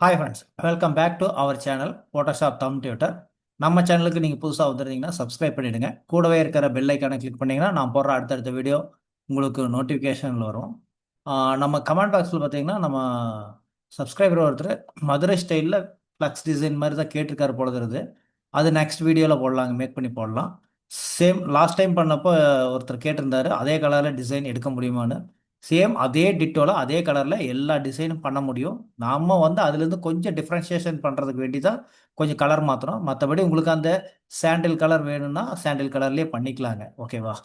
Hi friends, welcome back to our channel Photoshop தம் tutor. நம்ம சேனலுக்கு நீங்கள் புதுசாக வந்துருந்தீங்கன்னா சப்ஸ்கிரைப் பண்ணிவிடுங்க. கூடவே இருக்கிற பெல் ஐக்கானை கிளிக் பண்ணிங்கன்னா நான் போடுற அடுத்தடுத்த வீடியோ உங்களுக்கு நோட்டிஃபிகேஷனில் வரும். நம்ம கமெண்ட் பாக்ஸில் பார்த்தீங்கன்னா நம்ம சப்ஸ்கிரைபர் ஒருத்தர் மதுரை ஸ்டைலில் ஃப்ளக்ஸ் டிசைன் மாதிரி தான் கேட்டிருக்காரு போல இருக்குது. அது நெக்ஸ்ட் வீடியோவில் போடலாங்க, மேக் பண்ணி போடலாம். சேம் லாஸ்ட் டைம் பண்ணப்போ ஒருத்தர் கேட்டிருந்தாரு அதே கலரில் டிசைன் எடுக்க முடியுமான்னு. சேம் அதே டிட்டோவில் அதே கலரில் எல்லா டிசைனும் பண்ண முடியும். நம்ம வந்து அதுலேருந்து கொஞ்சம் டிஃப்ரென்ஷியேஷன் பண்ணுறதுக்கு வேண்டி தான் கொஞ்சம் கலர் மாற்றணும். மற்றபடி உங்களுக்கு அந்த சாண்டில் கலர் வேணும்னா சாண்டில் கலர்லேயே பண்ணிக்கலாங்க. ஓகேவா?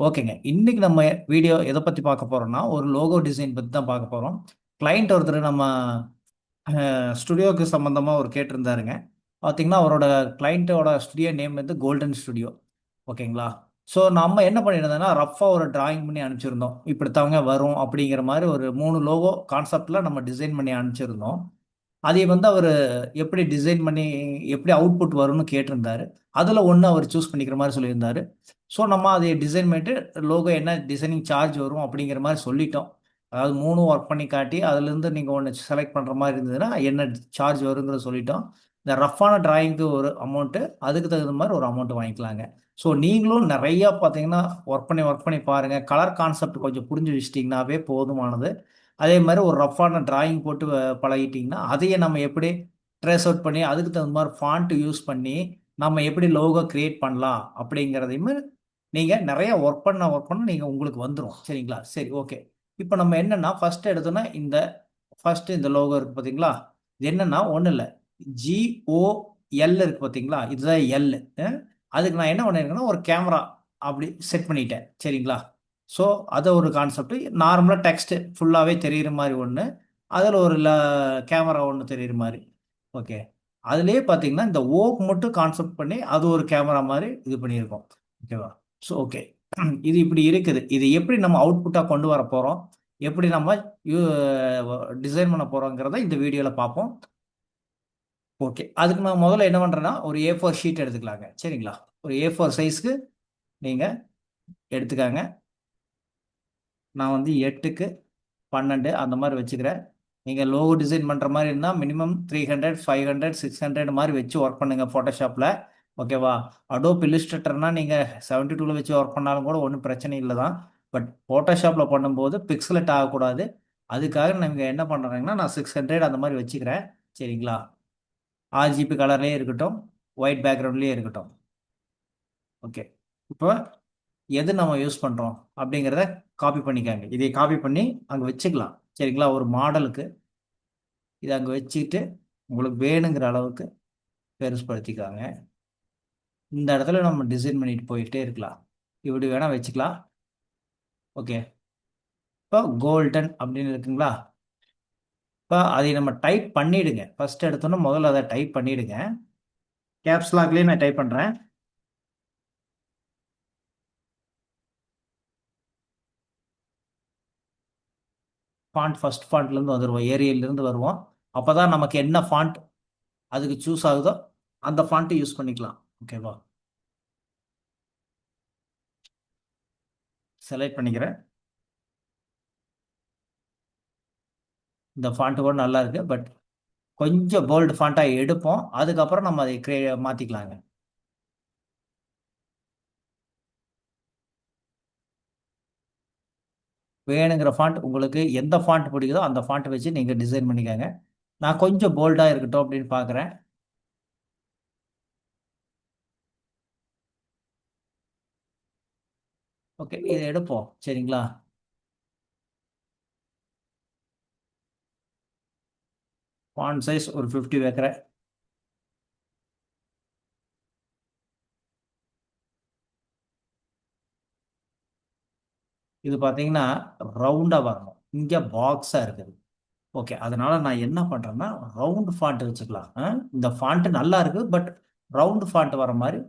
ஓகேங்க. இன்னைக்கு நம்ம வீடியோ எதை பற்றி பார்க்க போகிறோம்னா ஒரு லோகோ டிசைன் பற்றி தான் பார்க்க போகிறோம். கிளைண்ட் ஒருத்தர் நம்ம ஸ்டுடியோவுக்கு சம்மந்தமாக ஒரு கேட்டிருந்தாருங்க. பார்த்தீங்கன்னா அவரோட கிளைண்ட்டோட ஸ்டுடியோ நேம் வந்து கோல்டன் ஸ்டுடியோ. ஓகேங்களா? ஸோ நம்ம என்ன பண்ணியிருந்தோம்னா ரஃப்பாக ஒரு டிராயிங் பண்ணி அனுப்பிச்சிருந்தோம். இப்படித்தாங்க வரும் அப்படிங்கிற மாதிரி ஒரு 3 லோகோ கான்செப்டில் நம்ம டிசைன் பண்ணி அனுப்பிச்சிருந்தோம். அதை வந்து அவர் எப்படி டிசைன் பண்ணி எப்படி அவுட்புட் வரும்னு கேட்டிருந்தாரு. அதில் ஒன்று அவர் சூஸ் பண்ணிக்கிற மாதிரி சொல்லியிருந்தாரு. ஸோ நம்ம அதை டிசைன் பண்ணிட்டு லோகோ என்ன டிசைனிங் சார்ஜ் வரும் அப்படிங்கிற மாதிரி சொல்லிட்டோம். அதாவது 3 ஒர்க் பண்ணி காட்டி அதுலேருந்து நீங்கள் ஒன்று செலக்ட் பண்ணுற மாதிரி இருந்ததுன்னா என்ன சார்ஜ் வருங்கிறத சொல்லிட்டோம். இந்த ரஃப்பான டிராயிங்க்கு ஒரு அமௌண்ட்டு, அதுக்கு தகுந்த மாதிரி ஒரு அமௌண்ட் வாங்கிக்கலாங்க. ஸோ நீங்களும் நிறையா பார்த்தீங்கன்னா ஒர்க் பண்ணி பாருங்கள். கலர் கான்செப்ட் கொஞ்சம் புரிஞ்சு வச்சிட்டிங்கனாவே போதுமானது. அதே மாதிரி ஒரு ரஃப்பான டிராயிங் போட்டு பழகிட்டிங்கன்னா அதையே நம்ம எப்படி ட்ரேஸ் அவுட் பண்ணி அதுக்கு தகுந்த மாதிரி ஃபாண்ட் யூஸ் பண்ணி நம்ம எப்படி லோகோ கிரியேட் பண்ணலாம் அப்படிங்கிறதையுமே நீங்கள் நிறைய ஒர்க் பண்ண நீங்கள் உங்களுக்கு வந்துடும். சரிங்களா? சரி, ஓகே. இப்போ நம்ம என்னன்னா ஃபர்ஸ்ட் எடுத்தோன்னா ஃபர்ஸ்ட் இந்த லோகோ இருக்கு பார்த்தீங்களா? இது என்னன்னா ஒன்றும் இல்லை, GOL இருக்கு பார்த்தீங்களா? இதுதான் எல். அதுக்கு நான் என்ன பண்ணியிருக்கேன்னா ஒரு கேமரா அப்படி செட் பண்ணிட்டேன். சரிங்களா? ஸோ அதை ஒரு கான்செப்ட் நார்மலாக டெக்ஸ்ட் ஃபுல்லாகவே தெரிகிற மாதிரி ஒன்று, அதில் ஒரு கேமரா ஒன்று தெரிகிற மாதிரி. ஓகே. அதுலேயே பார்த்தீங்கன்னா இந்த ஓக்கு மட்டும் கான்செப்ட் பண்ணி அது ஒரு கேமரா மாதிரி இது பண்ணியிருக்கோம். ஓகேவா? So okay. இது இப்படி இருக்குது. இது எப்படி நம்ம அவுட்புட்டாக கொண்டு வர போகிறோம், எப்படி நம்ம யூ டிசைன் பண்ண போகிறோங்கிறத இந்த வீடியோவில் பார்ப்போம். ஓகே. அதுக்கு நான் முதல்ல என்ன பண்ணுறேன்னா ஒரு A4 ஷீட் எடுத்துக்கலாங்க. சரிங்களா? ஒரு A4 சைஸ்க்கு நீங்கள் எடுத்துக்காங்க. நான் வந்து 8க்கு 12 அந்த மாதிரி வச்சுக்கிறேன். நீங்கள் லோகோ டிசைன் பண்ணுற மாதிரி இருந்தால் மினிமம் 300, 500, 600 மாதிரி வச்சு ஒர்க் பண்ணுங்கள் ஃபோட்டோஷாப்பில். ஓகேவா? அடோப் இல்லுஸ்ட்ரேட்டர்னால் நீங்கள் 72ல் வச்சு ஒர்க் பண்ணாலும் கூட ஒன்றும் பிரச்சனை இல்லை தான். பட் ஃபோட்டோஷாப்பில் பண்ணும்போது பிக்சலட் ஆகக்கூடாது. அதுக்காக நீங்கள் என்ன பண்ணுறீங்கன்னா நான் 600 அந்த மாதிரி வச்சுக்கிறேன். சரிங்களா? RGB கலர்லேயே இருக்கட்டும், ஒயிட் பேக்ரவுண்ட்லேயே இருக்கட்டும். ஓகே. இப்போ எது நம்ம யூஸ் பண்ணுறோம் அப்படிங்கிறத காப்பி பண்ணிக்காங்க. இதை காப்பி பண்ணி அங்கே வச்சுக்கலாம். சரிங்களா? ஒரு மாடலுக்கு இதை அங்கே வச்சுட்டு உங்களுக்கு வேணுங்கிற அளவுக்கு பெருசுப்படுத்திக்காங்க. இந்த இடத்துல நம்ம டிசைன் பண்ணிட்டு போயிட்டே இருக்கலாம். இப்படி வேணால் வச்சுக்கலாம். ஓகே. இப்போ கோல்டன் அப்படின்னு இருக்குங்களா? இப்போ அதை நம்ம டைப் பண்ணிவிடுங்க. ஃபஸ்ட் எடுத்தோன்னா முதல்ல அதை டைப் பண்ணிவிடுங்க. கேப்ஸ் லாக்லேயே நான் டைப் பண்ணுறேன். ஃபர்ஸ்ட் ஃபாண்ட்லேருந்து வந்துடுவோம், ஏரியல்லேருந்து வருவோம். அப்போ தான் நமக்கு என்ன ஃபாண்ட் அதுக்கு சூஸ் ஆகுதோ அந்த ஃபாண்ட்டு யூஸ் பண்ணிக்கலாம். ஓகேவா? செலக்ட் பண்ணிக்கிறேன். இந்த ஃபாண்ட்டு கூட நல்லா இருக்குது. பட் கொஞ்சம் போல்டு ஃபாண்ட்டாக எடுப்போம். அதுக்கப்புறம் நம்ம அதை மாற்றிக்கலாங்க. வேணுங்கிற ஃபாண்ட் உங்களுக்கு எந்த ஃபாண்ட் பிடிக்குதோ அந்த ஃபாண்ட் வச்சு நீங்கள் டிசைன் பண்ணிக்கோங்க. நான் கொஞ்சம் போல்டாக இருக்கட்டும் அப்படின்னு பார்க்குறேன். ஓகே, இதை எடுப்போம். சரிங்களா? ஃபாண்ட் சைஸ் ஒரு 50 வைக்கிறேன். இது பார்த்தீங்கன்னா ரவுண்டாக வரணும், இங்கே பாக்ஸாக இருக்குது. ஓகே, அதனால நான் என்ன பண்ணுறேன்னா ரவுண்டு ஃபாண்ட் வச்சுக்கலாம். இந்த ஃபாண்ட்டு நல்லா இருக்குது, பட் ரவுண்டு ஃபாண்ட் வர மாதிரி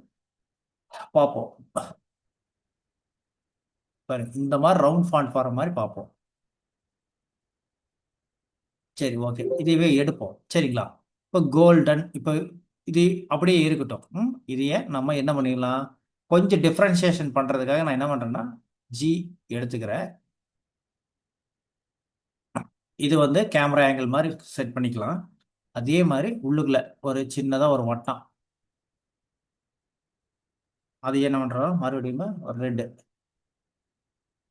பார்ப்போம். பாருங்க, இந்த மாதிரி ரவுண்ட் ஃபாண்ட் வர மாதிரி பார்ப்போம். சரி, ஓகே. இதுவே எடுப்போம். சரிங்களா? இப்போ கோல்டன் இப்போ இது அப்படியே இருக்கட்டும். இதையே நம்ம என்ன பண்ணிடலாம், கொஞ்சம் டிஃப்ரென்ஷியேஷன் பண்ணுறதுக்காக நான் என்ன பண்ணுறேன்னா ஜி எடுத்துக்கிறேன். இது வந்து கேமரா ஆங்கிள் மாதிரி செட் பண்ணிக்கலாம். அதே மாதிரி உள்ளுக்குள்ள ஒரு சின்னதா ஒரு வட்டம். அது என்ன பண்றோம், மறுபடியும் ஒரு ரெட்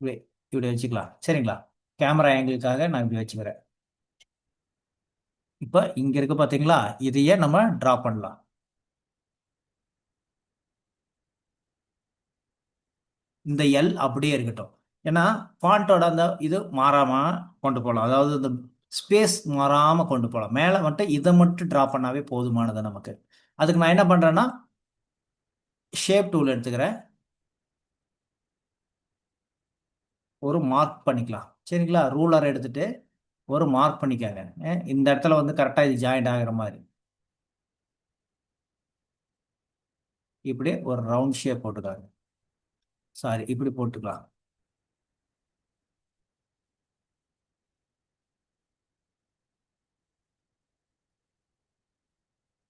இப்படி இப்படி வச்சுக்கலாம். சரிங்களா? கேமரா ஆங்கிளுக்காக நான் இப்படி வச்சுக்கிறேன். இப்போ இங்க இருக்கு பாத்தீங்களா, இதையே நம்ம டிரா பண்ணலாம். இந்த எல் அப்படியே இருக்கட்டும். ஏன்னா ஃபாண்ட்டோட அந்த இது மாறாம கொண்டு போகலாம். அதாவது இந்த ஸ்பேஸ் மாறாம கொண்டு போகலாம். மேலே மட்டும் இதை மட்டும் டிரா பண்ணாவே போதுமானது நமக்கு. அதுக்கு நான் என்ன பண்றேன்னா, ஷேப் டூல் எடுத்துக்கிறேன். ஒரு மார்க் பண்ணிக்கலாம். சரிங்களா? ரூலர் எடுத்துட்டு ஒரு மார்க் பண்ணிக்கங்க. இந்த இடத்துல வந்து கரெக்டாக இது ஜாயிண்ட் ஆகிற மாதிரி இப்படி ஒரு ரவுண்ட் ஷேப் போட்டுக்காங்க. சாரி, இப்படி போட்டுக்கலாம்.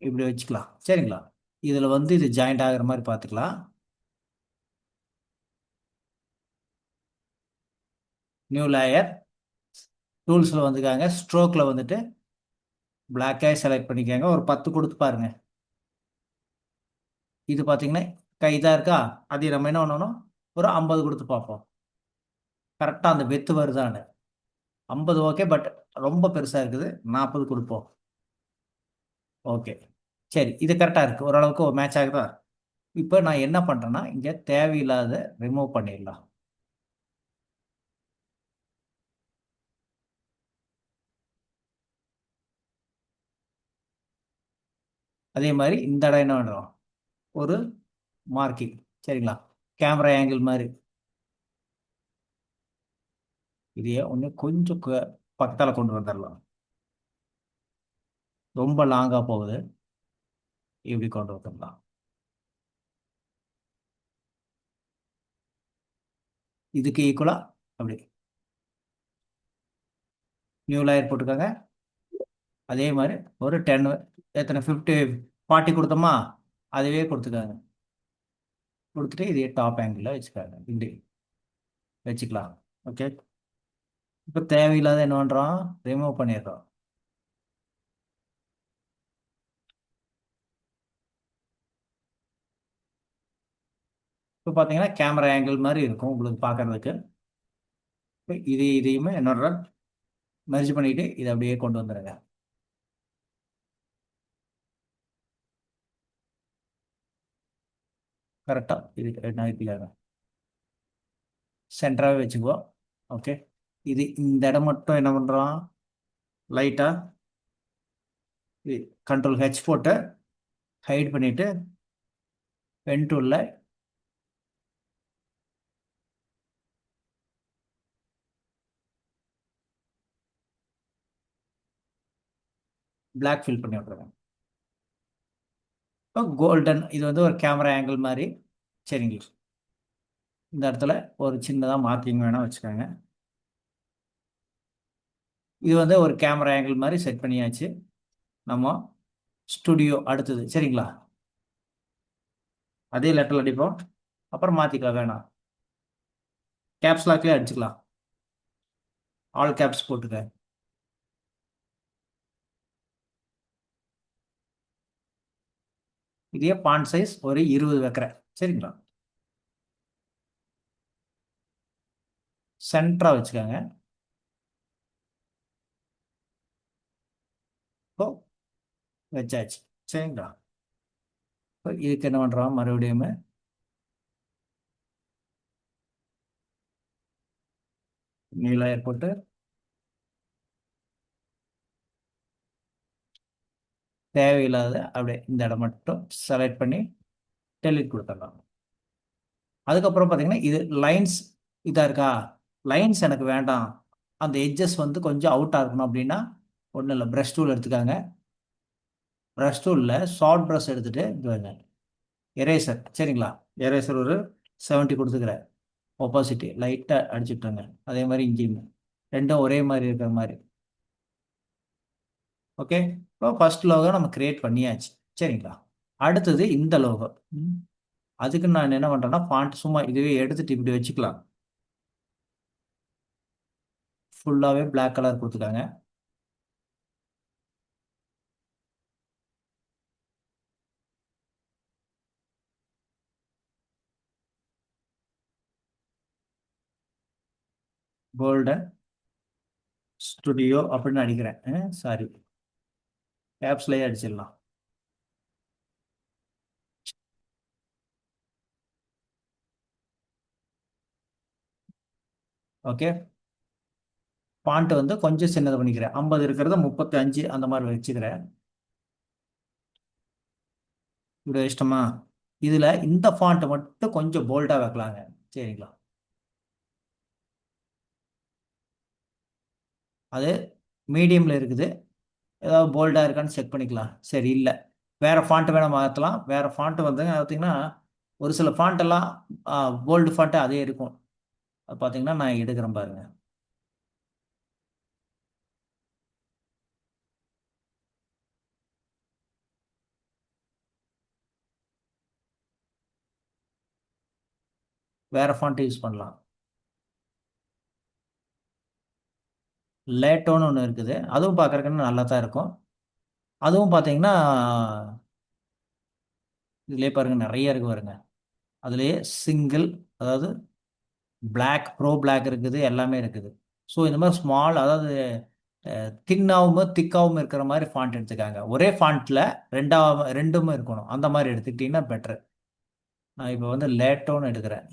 இப்படி வச்சுக்கலாம். சரிங்களா? இதில் வந்து இது ஜாயிண்ட் ஆகிற மாதிரி பார்த்துக்கலாம். New layer டூல்ஸில் வந்துக்காங்க. ஸ்ட்ரோக்கில் வந்துட்டு பிளாக்கே செலக்ட் பண்ணிக்கோங்க. ஒரு 10 கொடுத்து பாருங்க. இது பார்த்தீங்கன்னா இதாக இருக்கா? அது நம்ம என்ன பண்ணணும், ஒரு 50 கொடுத்து பார்ப்போம். கரெக்டாக அந்த வெத்து வருதான்னு. 50 ஓகே, பட் ரொம்ப பெருசாக இருக்குது. 40 கொடுப்போம். ஓகே, சரி, இது கரெக்டாக இருக்குது. ஓரளவுக்கு மேட்ச் ஆகுதா? இப்போ நான் என்ன பண்ணுறேன்னா, இங்கே தேவையில்லாத ரிமூவ் பண்ணிடலாம். அதே மாதிரி இந்த இடம் என்ன பண்ணுறோம், ஒரு மார்க்கிங். சரிங்களா? கேமரா ஆங்கிள் மாதிரி இதையே ஒன்று கொஞ்சம் பக்கத்தால் கொண்டு வந்துடலாம். ரொம்ப லாங்காக போகுது. இப்படி கொண்டு வந்துடலாம். இதுக்கு ஈக்குவலா அப்படி நியூ லேயர் போட்டுக்கோங்க. அதே மாதிரி ஒரு 10, எத்தனை 50, 40 கொடுத்தோமா, அதுவே கொடுத்துக்காங்க. கொடுத்துட்டு இதே டாப் ஆங்கிளில் வச்சுக்காங்க. இப்படி வச்சுக்கலாம். ஓகே, இப்போ தேவையில்லாத என்ன பண்ணுறோம், ரிமூவ் பண்ணிடுறோம். இப்போ பார்த்தீங்கன்னா கேமரா ஆங்கிள் மாதிரி இருக்கும் உங்களுக்கு பார்க்கறதுக்கு. இப்போ இதையுமே என்னோட மெர்ஜ் பண்ணிட்டு இதை அப்படியே கொண்டு வந்துடுங்க. கரெக்டாக இது நகர்த்திக்காங்க. சென்டராகவே வச்சுக்குவோம். ஓகே, இது இந்த இடம் மட்டும் என்ன பண்ணுறோம், லைட்டாக கண்ட்ரோல் ஹெச் போட்டு ஹைட் பண்ணிவிட்டு பென் டூலில் பிளாக் ஃபில் பண்ணி விட்ருவேன். இப்போ கோல்டன் இது வந்து ஒரு கேமரா ஆங்கிள் மாதிரி. சரிங்களா? இந்த இடத்துல ஒரு சின்னதாக மார்க்கிங் வேணால் வச்சுக்கோங்க. இது வந்து ஒரு கேமரா ஆங்கிள் மாதிரி செட் பண்ணியாச்சு. நம்ம ஸ்டுடியோ அடுத்தது. சரிங்களா? அதே லெட்டரில் அடிப்போம். அப்புறம் மாற்றிக்கலாம். வேணாம், கேப்ஸ் லாக்லேயே அடிச்சுக்கலாம். ஆல் கேப்ஸ் போட்டுக்க. இதே பாண்ட் சைஸ் ஒரு 20 வைக்கிறேன். சரிங்களா? சென்டராக வச்சுக்கோங்க. இப்போ வச்சாச்சு. சரிங்களா? இப்போ இதுக்கு என்ன பண்ணுறோம், மறுபடியும் நியூ லேயர் போட்டு தேவையில்லாத அப்படியே இந்த இடம் மட்டும் செலக்ட் பண்ணி டெலிட் கொடுத்துடலாம். அதுக்கப்புறம் பார்த்தீங்கன்னா இது லைன்ஸ் இதாக இருக்கா, லைன்ஸ் எனக்கு வேண்டாம், அந்த எட்ஜஸ் வந்து கொஞ்சம் அவுட்டாக இருக்கணும் அப்படின்னா ஒன்றும் இல்லை, ப்ரஷ் டூல் எடுத்துக்காங்க. ப்ரஷ் டூலில் ஷார்ட் ப்ரஷ் எடுத்துகிட்டு இது வேங்க எரேசர். சரிங்களா? எரேசர் ஒரு 70 கொடுத்துக்கிறேன். ஒப்பாசிட்டி லைட்டாக அடிச்சுட்டுருங்க. அதே மாதிரி இங்கேயும் ரெண்டும் ஒரே மாதிரி இருக்கிற மாதிரி. ஓகே, இப்போ ஃபர்ஸ்ட் லோகோ நம்ம கிரியேட் பண்ணியாச்சு. சரிங்களா? அடுத்தது இந்த லோகோ. அதுக்கு நான் என்ன பண்ணுறேன்னா, ஃபாண்ட் சும்மா இதுவே எடுத்துட்டு இப்படி வச்சுக்கலாம். ஃபுல்லாகவே பிளாக் கலர் கொடுத்துக்காங்க. கோல்டன் ஸ்டுடியோ அப்படின்னு அடிக்கிறேன். சாரி, கேப்ஸ்லேயே அடிச்சிடலாம். ஓகே. ஃபாண்ட் வந்து கொஞ்சம் சின்னது பண்ணிக்கிறேன். 50 இருக்கிறத 35 அந்த மாதிரி வச்சுக்கிறேன். இப்படி இஷ்டமா? இதில் இந்த ஃபாண்ட் மட்டும் கொஞ்சம் போல்டாக வைக்கலாங்க. சரிங்களா? அது மீடியமில் இருக்குது. ஏதாவது போல்டாக இருக்கான்னு செக் பண்ணிக்கலாம். சரி, இல்லை, வேறு ஃபாண்ட் வேணால் மாற்றலாம். வேறு ஃபாண்ட் வந்து பார்த்தீங்கன்னா ஒரு சில ஃபாண்ட் எல்லாம் போல்டு ஃபாண்ட்டு அதே இருக்கும். அது பார்த்தீங்கன்னா நான் எடுக்கிறேன் பாருங்க. வேறு ஃபாண்ட் யூஸ் பண்ணலாம். லேட்டோன்னு ஒன்று இருக்குது, அதுவும் பார்க்குறதுக்கு நல்லா தான் இருக்கும். அதுவும் பார்த்தீங்கன்னா இதுலேயே பாருங்க நிறைய இருக்கு பாருங்க. அதுலேயே சிங்கிள், அதாவது Black ப்ரோ Black இருக்குது, எல்லாமே இருக்குது. ஸோ இந்த மாதிரி ஸ்மால், அதாவது தின்னாவும் திக்காவும் இருக்கிற மாதிரி ஃபாண்ட் எடுத்துக்காங்க. ஒரே ஃபாண்ட்டில் ரெண்டும் இருக்கணும், அந்த மாதிரி எடுத்துக்கிட்டிங்கன்னா பெட்ரு. நான் இப்போ வந்து லேட்டோன்னு எடுக்கிறேன்.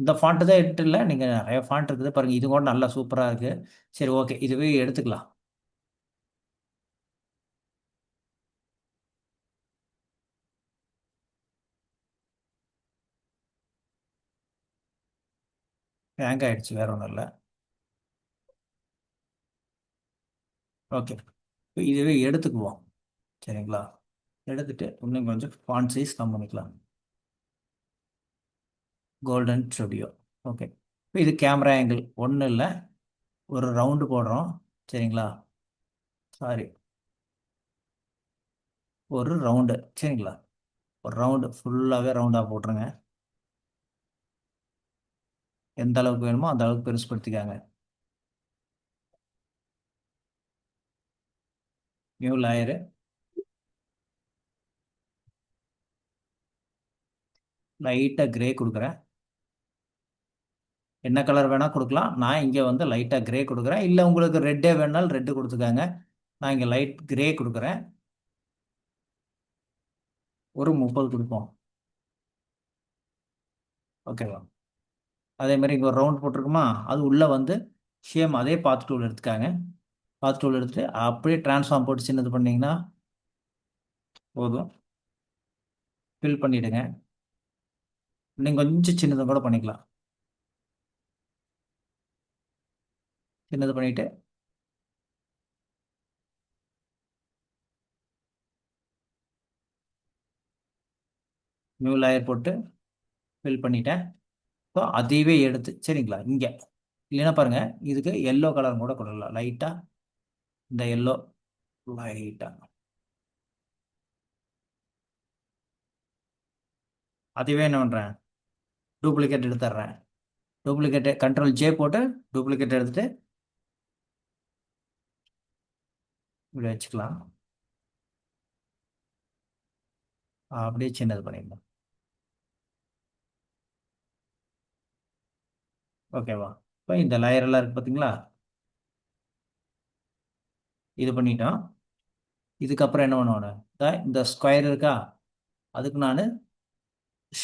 இந்த ஃபாண்ட்டு தான் எட்டு இல்லை, நீங்கள் நிறைய ஃபாண்ட் இருக்குது பாருங்கள். இது கூட நல்லா சூப்பராக இருக்குது. சரி, ஓகே, இதுவே எடுத்துக்கலாம். ஹேங் ஆகிடுச்சு, வேற ஒன்றும் இல்லை. ஓகே, இப்போ இதுவே எடுத்துக்குவோம். சரிங்களா? எடுத்துட்டு இன்னும் கொஞ்சம் ஃபாண்ட் சைஸ் கம்மி பண்ணிக்கலாம். Golden studio. ஓகே. இப்போ இது கேமரா ஆங்கிள் ஒன்றும் இல்லை, ஒரு ரவுண்டு போடுறோம். சரிங்களா? சாரி, ஒரு ரவுண்டு. சரிங்களா? ஒரு ரவுண்டு ஃபுல்லாகவே ரவுண்டாக போட்டுருங்க. எந்த அளவுக்கு வேணுமோ அந்த அளவுக்கு பெருசுப்படுத்திக்காங்க. New layer. லைட்டாக கிரே கொடுக்குறேன். என்ன கலர் வேணால் கொடுக்கலாம். நான் இங்கே வந்து லைட்டாக கிரே கொடுக்குறேன். இல்லை உங்களுக்கு ரெட்டே வேணாலும் ரெட்டு கொடுத்துக்காங்க. நான் இங்கே லைட் கிரே கொடுக்குறேன். ஒரு 30 கொடுப்போம். ஓகேவா? அதே மாதிரி இங்கே ஒரு ரவுண்ட் போட்டிருக்குமா, அது உள்ளே வந்து சேம் அதே பாத் டூல் எடுத்துக்காங்க. பாத் டூல் எடுத்துட்டு அப்படியே ட்ரான்ஸ்ஃபார்ம் போட்டு சின்னது பண்ணிங்கன்னா போதும். ஃபில் பண்ணிவிடுங்க. நீங்கள் கொஞ்சம் சின்னது கூட பண்ணிக்கலாம். சின்னது பண்ணிவிட்டு நியூ லேயர் போட்டு ஃபில் பண்ணிட்டேன். ஸோ அதையவே எடுத்து, சரிங்களா, இங்கே இல்லைன்னா பாருங்கள், இதுக்கு எல்லோ கலர் கூட கொடுக்கலாம். லைட்டாக இந்த எல்லோ, லைட்டாக அதுவே என்ன பண்ணுறேன், டூப்ளிகேட் எடுத்துட்றேன். டூப்ளிகேட்டு கண்ட்ரோல் ஜே போட்டு டூப்ளிகேட் எடுத்துகிட்டு இப்படி வச்சுக்கலாம். அப்படியே சின்னது பண்ணிடலாம். ஓகேவா? இப்போ இந்த லேயரெல்லாம் இருக்குது பார்த்தீங்களா? இது பண்ணிட்டோம். இதுக்கப்புறம் என்ன பண்ணுவேன், இந்த ஸ்கொயர் இருக்கா, அதுக்கு நான்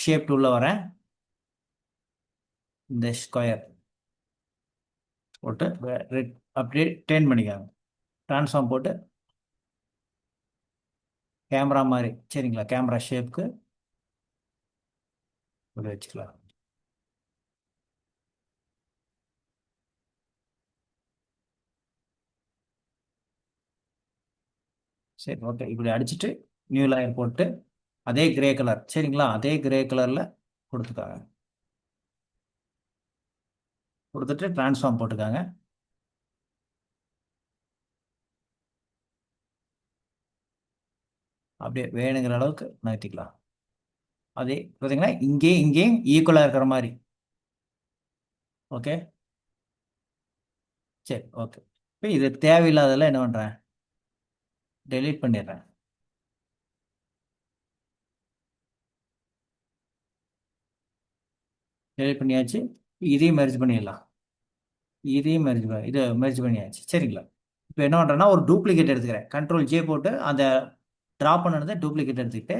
ஷேப் டூலில் வரேன். இந்த ஸ்கொயர் போட்டு ரெட் அப்படியே டேர்ன் பண்ணிக்காங்க. ட்ரான்ஸ்ஃபார்ம் போட்டு கேமரா மாதிரி, சரிங்களா, கேமரா ஷேப்புக்கு இப்படி வச்சுக்கலாம். சரி, ஓகே. இப்படி அடிச்சுட்டு நியூ லேயர் போட்டு அதே கிரே கலர், சரிங்களா, அதே கிரே கலரில் கொடுத்துக்காங்க. கொடுத்துட்டு ட்ரான்ஸ்ஃபார்ம் போட்டுக்காங்க. அப்படியே வேணுங்கிற அளவுக்கு நகர்த்திக்கலாம். அதே பார்த்தீங்கன்னா இங்கேயும் ஈக்குவலாக இருக்கிற மாதிரி. ஓகே. சரி, ஓகே. இப்போ இது தேவையில்லாதெல்லாம் என்ன பண்ணுறேன், டெலீட் பண்ணிடுறேன். டெலிட் பண்ணியாச்சு. இதையும் மெர்ஜ் பண்ணிடலாம். இதையும் இது மெர்ஜ் பண்ணியாச்சு. சரிங்களா? இப்போ என்ன பண்ணுறேன்னா ஒரு டூப்ளிகேட் எடுத்துக்கிறேன். கண்ட்ரோல் ஜே போட்டு அந்த ட்ரா பண்ணதை டூப்ளிகேட் எடுத்துக்கிட்டு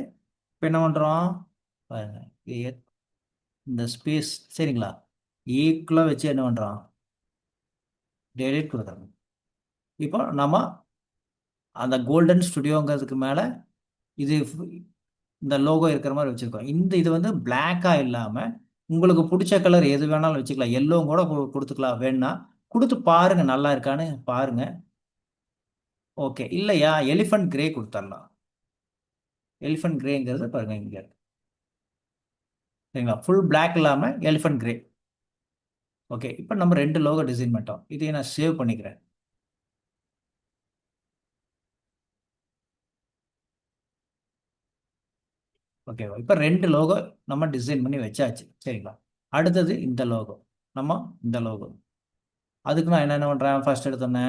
இப்போ என்ன பண்ணுறோம் பாருங்க. இந்த ஸ்பேஸ் சரிங்களா ஈக்குவலாக வச்சு என்ன பண்ணுறோம் டெலிட் கொடுக்குறோம். இப்போ நம்ம அந்த கோல்டன் ஸ்டுடியோங்கிறதுக்கு மேலே இது இந்த லோகோ இருக்கிற மாதிரி வச்சுருக்கோம். இந்த இது வந்து பிளாக்காக இல்லாமல் உங்களுக்கு பிடிச்ச கலர் எது வேணாலும் வச்சுக்கலாம். எல்லோவும் கூட கொடுத்துக்கலாம். வேணா கொடுத்து பாருங்க நல்லா இருக்கான்னு பாருங்க. ஓகே இல்லையா எலிஃபண்ட் கிரே கொடுத்துடலாம். எலிஃபண்ட் கிரேங்கிறது பாருங்க இங்கே இருக்கு. சரிங்களா ஃபுல் பிளாக் இல்லாமல் எலிஃபண்ட் கிரே. ஓகே இப்போ நம்ம 2 லோகோ டிசைன் பண்ணிட்டோம். இதையே நான் சேவ் பண்ணிக்கிறேன். ஓகேவா இப்போ 2 லோகோ நம்ம டிசைன் பண்ணி வச்சாச்சு. சரிங்களா அடுத்தது இந்த லோகோ. நம்ம இந்த லோகோ அதுக்கு நான் என்ன பண்ணுறேன் ஃபர்ஸ்ட் எடுத்தோன்னே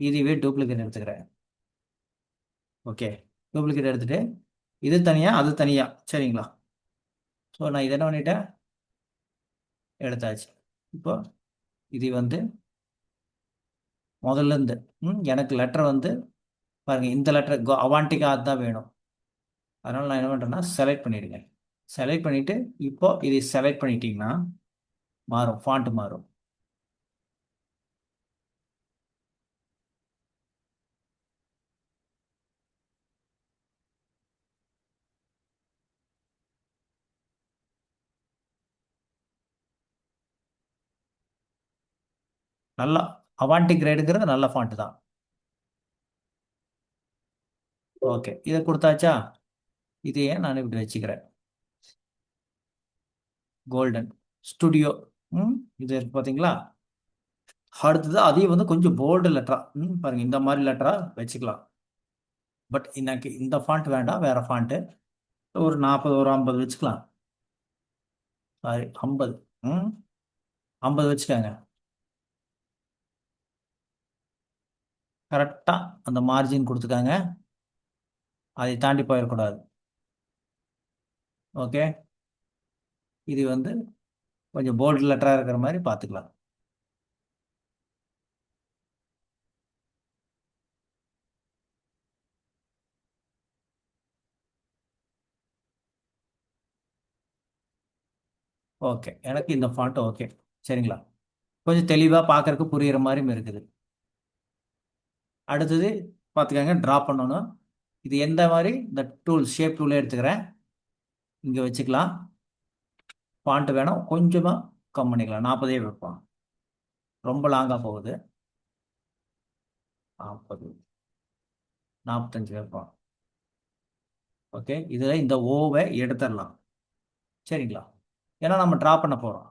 இதுவே டூப்ளிகேட் எடுத்துக்கிறேன். ஓகே டூப்ளிகேட் எடுத்துகிட்டு இது தனியாக அது தனியாக. சரிங்களா ஸோ நான் இதை என்ன பண்ணிட்டேன் எடுத்தாச்சு. இப்போ இது வந்து முதல்ல இருந்து எனக்கு லெட்டர் வந்து பாருங்கள் இந்த லெட்டர் அவான்டிகா அதுதான் வேணும். அதனால் நான் என்ன பண்ணுறேன்னா செலக்ட் பண்ணிவிடுங்க. செலக்ட் பண்ணிவிட்டு இப்போ இதை செலக்ட் பண்ணிட்டீங்கன்னா மாறும் ஃபாண்ட் மாறும். நல்லா அவான்டி கிரேடுங்கிறது நல்ல ஃபாண்ட் தான். ஓகே இதை கொடுத்தாச்சா. இதையே நான் இப்படி வச்சுக்கிறேன். கோல்டன் ஸ்டுடியோ இது இருக்கு பார்த்தீங்களா. அடுத்தது அதையும் வந்து கொஞ்சம் போல்டு லெட்டரா பாருங்க இந்த மாதிரி லெட்டரா வச்சுக்கலாம். பட் எனக்கு இந்த ஃபாண்ட் வேண்டாம் வேற ஃபாண்ட்டு. ஒரு 40 ஒரு 50 வச்சுக்கலாம். சாரி 50 ம் 50 வச்சுக்கோங்க. கரெக்டாக அந்த மார்ஜின் கொடுத்துக்காங்க. அதை தாண்டி போயிடக்கூடாது. ஓகே இது வந்து கொஞ்சம் போல்டு லெட்டராக இருக்கிற மாதிரி பார்த்துக்கலாம். ஓகே எனக்கு இந்த ஃபாண்ட் ஓகே. சரிங்களா கொஞ்சம் தெளிவாக பார்க்கறதுக்கு புரிகிற மாதிரியும் இருக்குது. அடுத்தது பார்த்துக்கங்க ட்ரா பண்ணணும். இது எந்த மாதிரி இந்த டூல் ஷேப் டூலே எடுத்துக்கிறேன். இங்கே வச்சுக்கலாம். ஃபாண்ட் வேணும் கொஞ்சமாக கம் பண்ணிக்கலாம். 40 வைப்போம். ரொம்ப லாங்காக போகுது. 40 45 வைப்போம். ஓகே இதில் இந்த ஓவை எடுத்துடலாம். சரிங்களா ஏன்னா நம்ம ட்ரா பண்ண போகிறோம்.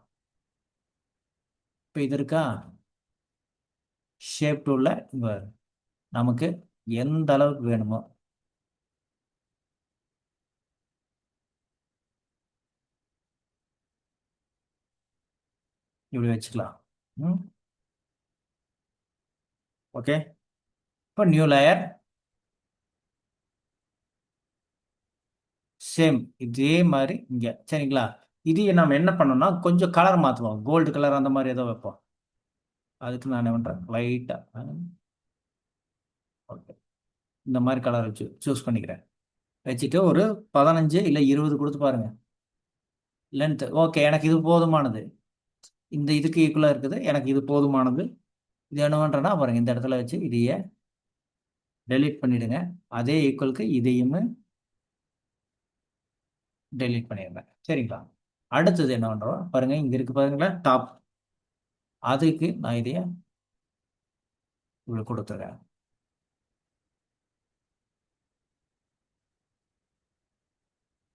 இப்போ இது இருக்கா ஷேப் டூலில் இங்கே நமக்கு எந்த அளவுக்கு வேணுமோ இப்படி வச்சுக்கலாம். ம் ஓகே இப்போ நியூ லேயர் சேம் இதே மாதிரி இங்கே. சரிங்களா இது நம்ம என்ன பண்ணோம்னா கொஞ்சம் கலர் மாற்றுவோம். கோல்டு கலர் அந்த மாதிரி ஏதோ வைப்போம். அதுக்கு நான் என்ன பண்ணுறேன் லைட்டாக ஓகே இந்த மாதிரி கலர் வச்சு சூஸ் பண்ணிக்கிறேன். வச்சுட்டு ஒரு 15 இல்லை 20 கொடுத்து பாருங்க லென்த்து. ஓகே எனக்கு இது போதுமானது. இந்த இதுக்கு ஈக்குவலாக இருக்குது. எனக்கு இது போதுமானது. இது என்ன பண்ணுறேன்னா பாருங்க இந்த இடத்துல வச்சு இதையே டெலீட் பண்ணிவிடுங்க. அதே ஈக்குவலுக்கு இதையும் டெலீட் பண்ணிடுறேன். சரிங்களா அடுத்தது என்ன பண்ணுறோம் பாருங்க இங்கே இருக்கு பாருங்களேன் டாப். அதுக்கு நான் இதையே இப்படி கொடுத்துறேன்.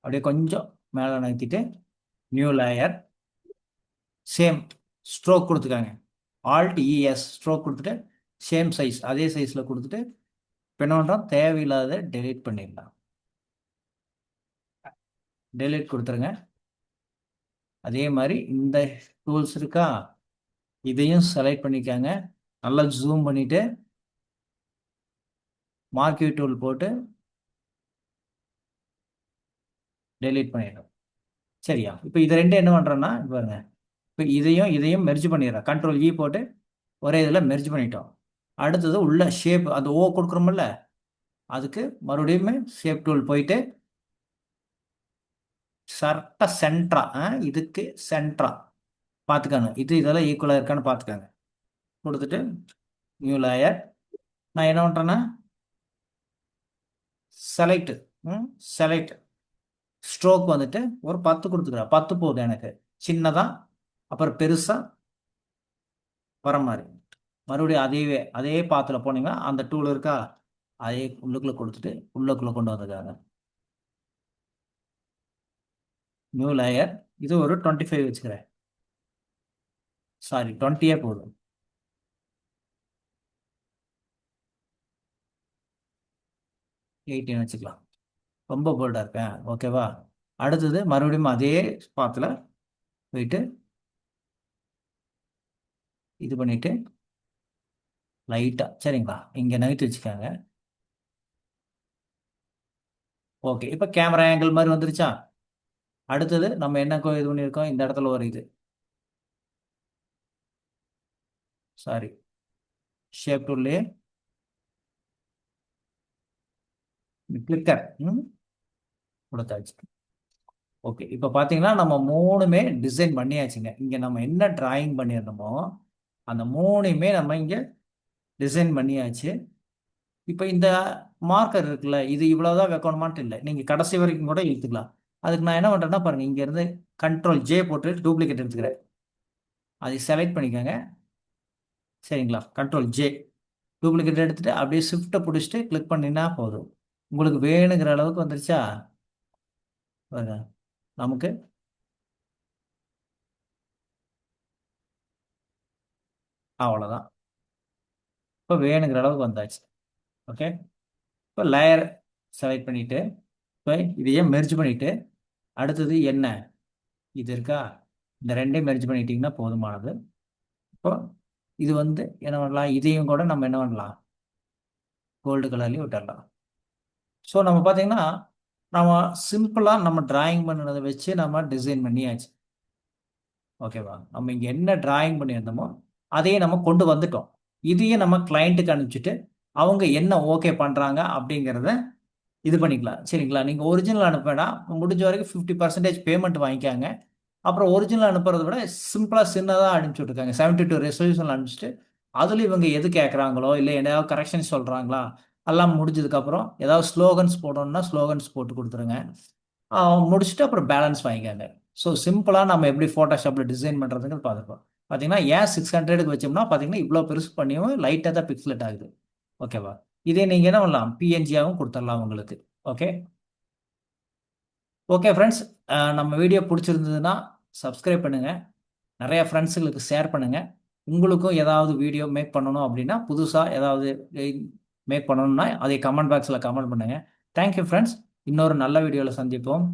அப்படியே கொஞ்சம் மேலே நகர்த்திட்டு நியூ லேயர் சேம் ஸ்ட்ரோக் கொடுத்துக்காங்க. ஆல்ட் இஎஸ் ஸ்ட்ரோக் கொடுத்துட்டு சேம் சைஸ் அதே சைஸில் கொடுத்துட்டு இப்போ என்ன பண்ணுறோம் தேவையில்லாத டெலீட் பண்ணிடலாம். டெலீட் கொடுத்துருங்க. அதே மாதிரி இந்த டூல்ஸ் இருக்கா இதையும் செலக்ட் பண்ணிக்காங்க. நல்லா ஜூம் பண்ணிவிட்டு மார்க்யூ டூல் போட்டு டெலீட் பண்ணிடணும். சரியா? இப்போ இது ரெண்டும் என்ன பண்ணுறோன்னா பாருங்க, இப்போ இதையும் மெர்ஜ் பண்ணிடுறேன். கண்ட்ரோல் இ போட்டு ஒரே இதில் மெர்ஜ் பண்ணிட்டோம். அடுத்தது உள்ள ஷேப் அந்த ஓ கொடுக்குறோமில்ல, அதுக்கு மறுபடியும் ஷேப் டூல் போயிட்டு கரெக்டாக சென்ட்ரா, இதுக்கு சென்ட்ரா பார்த்துக்காங்க. இதெல்லாம் ஈக்குவலாக இருக்கான்னு பார்த்துக்காங்க. கொடுத்துட்டு நியூ லேயர் நான் என்ன பண்ணுறேன்னா செலக்ட் செலக்ட் ஸ்ட்ரோக் வந்துட்டு ஒரு 10 கொடுத்துக்கிறேன். 10 போகுது எனக்கு. சின்னதாக அப்புறம் பெருசாக வர மாதிரி மறுபடியும் அதே பாத்தில் போனீங்கன்னா அந்த டூல் இருக்கா, அதே உள்ளுக்குள்ளே கொடுத்துட்டு உள்ளுக்குள்ளே கொண்டு வந்துருக்காங்க. நியூ லேயர் இது ஒரு 25 வச்சுக்கிறேன். சாரி 20 போதும். 18 வச்சுக்கலாம். ரொம்ப போல்டாக இருக்கேன். ஓகேவா? அடுத்தது மறுபடியும் அதே ஸ்பாத்தில் போயிட்டு இது பண்ணிவிட்டு லைட்டாக சரிங்களா இங்கே நகர்த்தி வச்சுக்காங்க. ஓகே, இப்போ கேமரா ஆங்கிள் மாதிரி வந்துருச்சா? அடுத்தது நம்ம என்ன இது பண்ணியிருக்கோம், இந்த இடத்துல ஒரு இது சாரி ஷேப் டூல்லே கிளிக்கர் கொடுத்தாச்சு. ஓகே, இப்போ பார்த்தீங்கன்னா நம்ம மூணுமே டிசைன் பண்ணியாச்சுங்க. இங்கே நம்ம என்ன டிராயிங் பண்ணியிருந்தோமோ அந்த மூணுமே நம்ம இங்கே டிசைன் பண்ணியாச்சு. இப்போ இந்த மார்க்கர் இருக்குல்ல, இது இவ்வளோதான் வைக்கணுமான்ட்டு இல்லை, நீங்கள் கடைசி வரைக்கும் கூட இழுத்துக்கலாம். அதுக்கு நான் என்ன பண்ணுறேன்னா பாருங்கள், இங்கேருந்து கண்ட்ரோல் ஜே போட்டு டூப்ளிகேட் எடுத்துக்கிறேன். அதை செலக்ட் பண்ணிக்கோங்க. சரிங்களா? கண்ட்ரோல் ஜே டூப்ளிகேட் எடுத்துகிட்டு அப்படியே ஷிஃப்ட்டை பிடிச்சிட்டு கிளிக் பண்ணினா போதும். உங்களுக்கு வேணுங்கிற அளவுக்கு வந்துருச்சா? பாருங்க, நமக்கு அவ்வளோதான். இப்போ வேணுங்கிற அளவுக்கு வந்தாச்சு. ஓகே, இப்போ லேயர் செலக்ட் பண்ணிவிட்டு இப்போ இதையே மெர்ஜ் பண்ணிவிட்டு அடுத்தது என்ன இது இருக்கா, இந்த ரெண்டையும் மெர்ஜ் பண்ணிட்டீங்கன்னா போதுமானது. இப்போ இது வந்து என்ன பண்ணலாம், இதையும் கூட நம்ம என்ன பண்ணலாம் கோல்டு கலர்லேயும் விட்டுடலாம். ஸோ நம்ம பார்த்தீங்கன்னா நம்ம சிம்பிளாக நம்ம டிராயிங் பண்ணினதை வச்சு நம்ம டிசைன் பண்ணியாச்சு. ஓகேவா? நம்ம இங்கே என்ன டிராயிங் பண்ணியிருந்தோமோ அதையே நம்ம கொண்டு வந்துட்டோம். இதையே நம்ம கிளைண்ட்டுக்கு அனுப்பிச்சிட்டு அவங்க என்ன ஓகே பண்ணுறாங்க அப்படிங்கிறத இது பண்ணிக்கலாம். சரிங்களா? நீங்கள் ஒரிஜினல் அனுப்ப முடிஞ்ச வரைக்கும் 50% பேமெண்ட் வாங்கிக்காங்க. அப்புறம் ஒரிஜினல் அனுப்புறத விட சிம்பிளாக சின்னதாக அனுப்பிச்சி விட்ருக்காங்க. 72 ரெசல்யூஷன் அனுப்பிச்சிட்டு அதில் இவங்க எது கேட்குறாங்களோ இல்லை ஏதாவது கரெக்ஷன்ஸ் சொல்கிறாங்களா எல்லாம் முடிஞ்சதுக்கப்புறம் ஏதாவது ஸ்லோகன்ஸ் போடணும்னா ஸ்லோகன்ஸ் போட்டு கொடுத்துருங்க. முடிச்சுட்டு அப்புறம் பேலன்ஸ் வாங்கிக்காங்க. ஸோ சிம்பிளாக நம்ம எப்படி ஃபோட்டோஷாப்பில் டிசைன் பண்ணுறதுங்கிறது பார்த்துருப்போம். பார்த்தீங்கன்னா ஏன் 600க்கு வச்சோம்னா பார்த்தீங்கன்னா இவ்வளோ பெருசு பண்ணியும் லைட்டாக தான் பிக்சலேட் ஆகுது. ஓகேவா? இதே நீங்கள் என்ன பண்ணலாம், பிஎன்ஜியாகவும் கொடுத்துடலாம் உங்களுக்கு. ஓகே ஓகே ஃப்ரெண்ட்ஸ், நம்ம வீடியோ பிடிச்சிருந்ததுன்னா சப்ஸ்கிரைப் பண்ணுங்கள், நிறைய ஃப்ரெண்ட்ஸுங்களுக்கு ஷேர் பண்ணுங்கள். உங்களுக்கும் ஏதாவது வீடியோ மேக் பண்ணணும் அப்படின்னா புதுசாக ஏதாவது மேக் பண்ணணும்னா அதை கமெண்ட் பாக்ஸில் கமெண்ட் பண்ணுங்கள். தேங்க்யூ ஃப்ரெண்ட்ஸ், இன்னொரு நல்ல வீடியோவில் சந்திப்போம்.